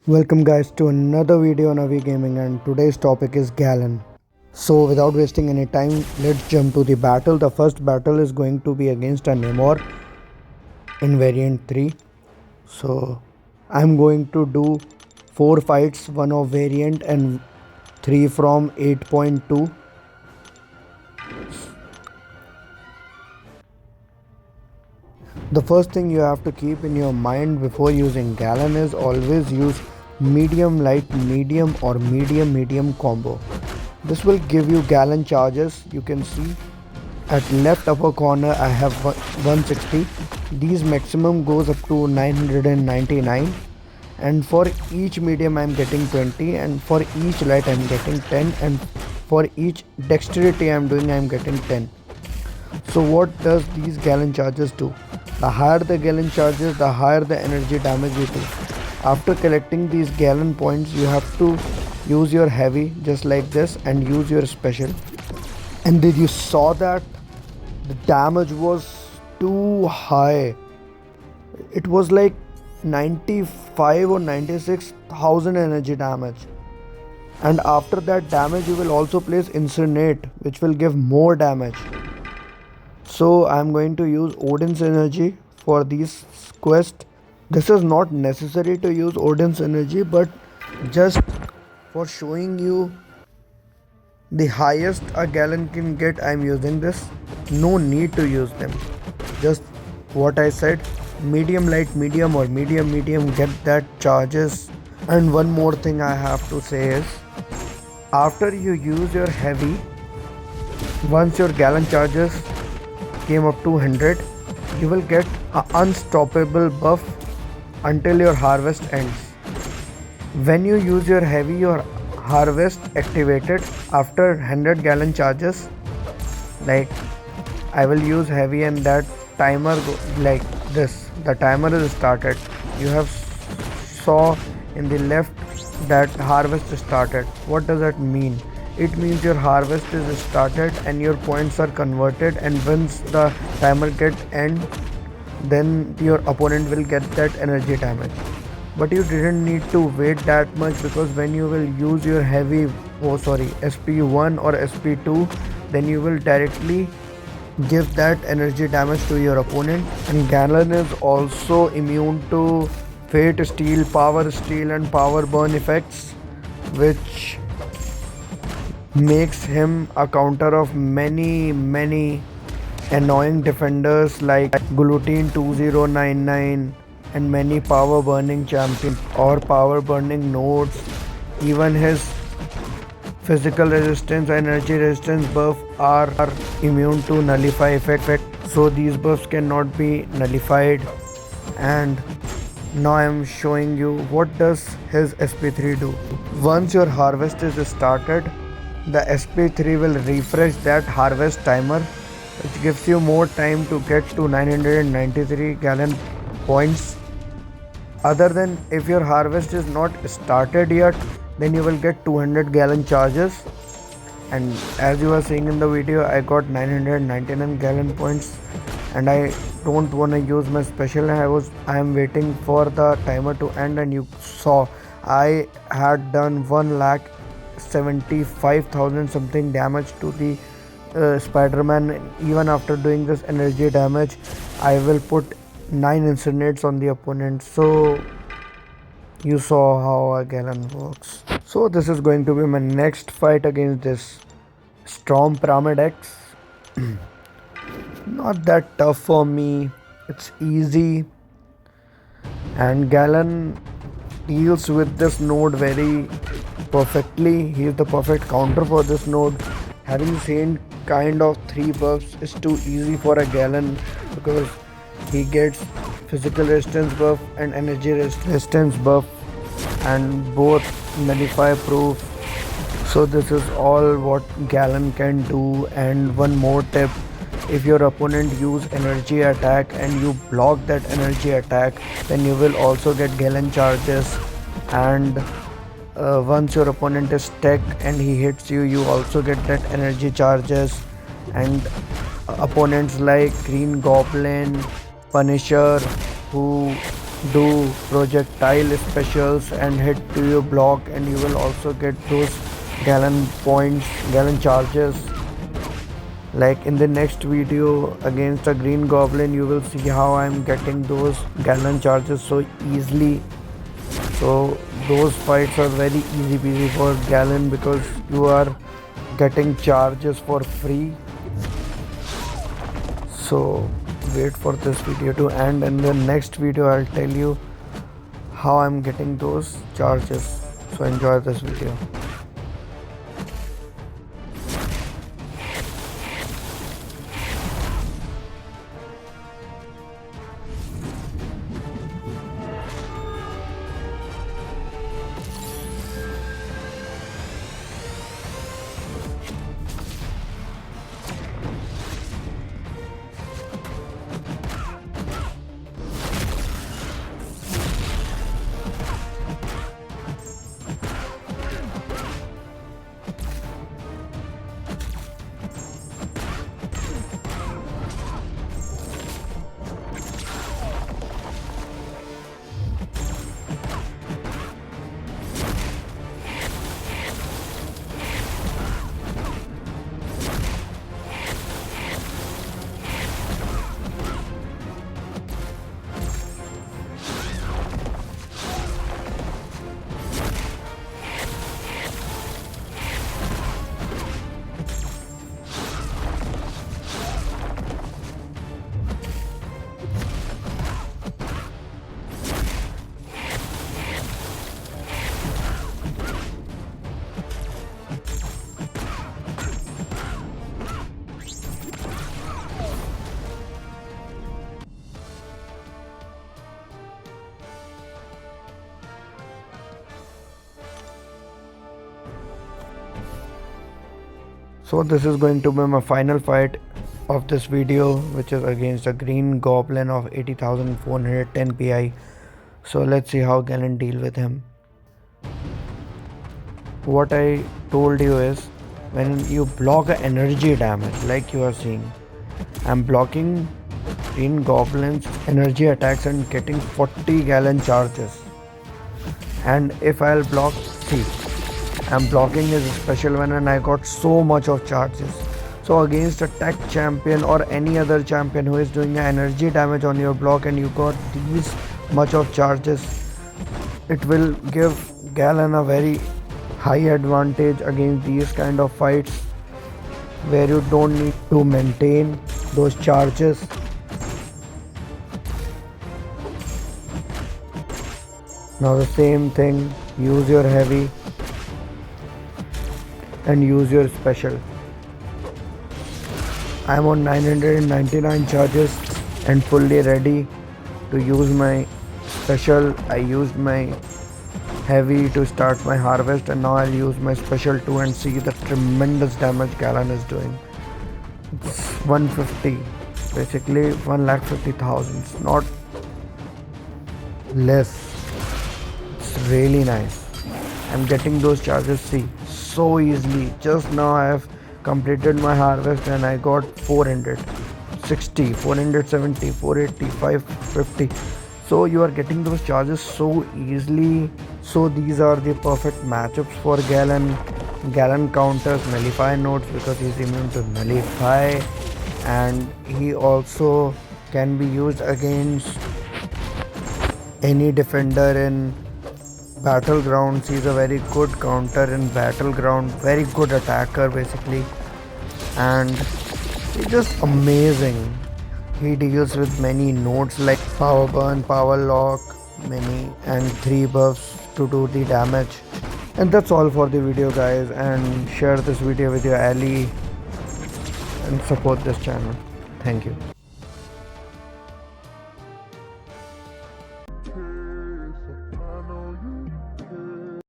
Welcome guys to another video on Avi Gaming, and today's topic is Galan. So without wasting any time, let's jump to the battle. The first battle is going to be against a Namor in variant 3. So I'm going to do 4 fights, 1 of variant and 3 from 8.2. The first thing you have to keep in your mind before using Galan is always use medium light medium or medium medium combo. This will give you Galan charges. You can see at left upper corner I have 160. These maximum goes up to 999, and for each medium I'm getting 20, and for each light I'm getting 10, and for each dexterity I'm getting 10. So what does these Galan charges do? The higher the Galan charges, the higher the energy damage you do. After collecting these Galan points, you have to use your heavy just like this and use your special. And did you saw that? The damage was too high. It was like 95 or 96,000 energy damage. And after that damage, you will also place Incinerate, which will give more damage. So I'm going to use Odin's energy for these quests. This is not necessary to use Odin's energy, but just for showing you the highest a Galan can get, I'm using this. No need to use them. Just what I said, medium light medium or medium medium, get that charges. And one more thing I have to say is, after you use your heavy, once your Galan charges came up to 100, you will get an unstoppable buff until your harvest ends. When you use your heavy, your harvest activated after 100 Galan charges. Like I will use heavy and that timer like this. The timer is started. You have saw in the left that harvest started. What does that mean? It means your harvest is started and your points are converted, and once the timer gets end, then your opponent will get that energy damage. But you didn't need to wait that much, because when you will use your heavy SP1 or SP2, then you will directly give that energy damage to your opponent. And Galan is also immune to Fate Steel, and Power Burn effects, which makes him a counter of many annoying defenders like Glutine 2099 and many power burning champions or power burning nodes. Even his physical resistance and energy resistance buff are immune to nullify effect, so these buffs cannot be nullified. And now I am showing you what does his SP3 do. Once your harvest is started, the SP3 will refresh that harvest timer, which gives you more time to get to 993 Galan points. Other than if your harvest is not started yet, then you will get 200 Galan charges. And as you are seeing in the video, I got 999 Galan points, and I don't want to use my special. I am waiting for the timer to end, and you saw I had done 1,75,000 something damage to the Spider-Man. Even after doing this energy damage, I will put 9 incinerates on the opponent. So you saw how a Galan works. So this is going to be my next fight against this Storm Pyramid X. Not that tough for me, it's easy, and Galan deals with this node very perfectly. He is the perfect counter for this node. Having seen kind of 3 buffs is too easy for a Galan, because he gets physical resistance buff and energy resistance buff, and both nullify proof. So this is all what Galan can do. And one more tip, if your opponent use energy attack and you block that energy attack, then you will also get Galan charges. And once your opponent is tech and he hits you, you also get that energy charges. And opponents like Green Goblin, Punisher, who do projectile specials and hit to your block, and you will also get those Galan points, Galan charges. Like in the next video against a green goblin, you will see how I'm getting those Galan charges so easily. So those fights are very easy peasy for Galan because you are getting charges for free. So wait for this video to end. In the next video I'll tell you how I'm getting those charges. So enjoy this video. So this is going to be my final fight of this video, which is against a green goblin of 80,410 pi. So let's see how Galan deal with him. What I told you is, when you block a energy damage like you are seeing, I'm blocking green goblins energy attacks and getting 40 Galan charges. And if I'll block, see, I'm blocking his special one and I got so much of charges. So against a tech champion or any other champion who is doing energy damage on your block and you got these much of charges, it will give Galan a very high advantage against these kind of fights where you don't need to maintain those charges. Now the same thing, use your heavy and use your special. I am on 999 charges and fully ready to use my special. I used my heavy to start my harvest and now I'll use my special too and see the tremendous damage Galan is doing. It's 150, basically 1,50,000, not less. It's really nice. I'm getting those charges, see, so easily. Just now I have completed my harvest and I got 460, 470, 480, 550. So you are getting those charges so easily. So these are the perfect matchups for Galan. Galan counters nullify nodes because he's immune to nullify, and he also can be used against any defender in battlegrounds. He's a very good counter in battleground, very good attacker basically, and he's just amazing. He deals with many nodes like power burn, power lock, many, and 3 buffs to do the damage. And that's all for the video guys, and share this video with your ally and support this channel. Thank you.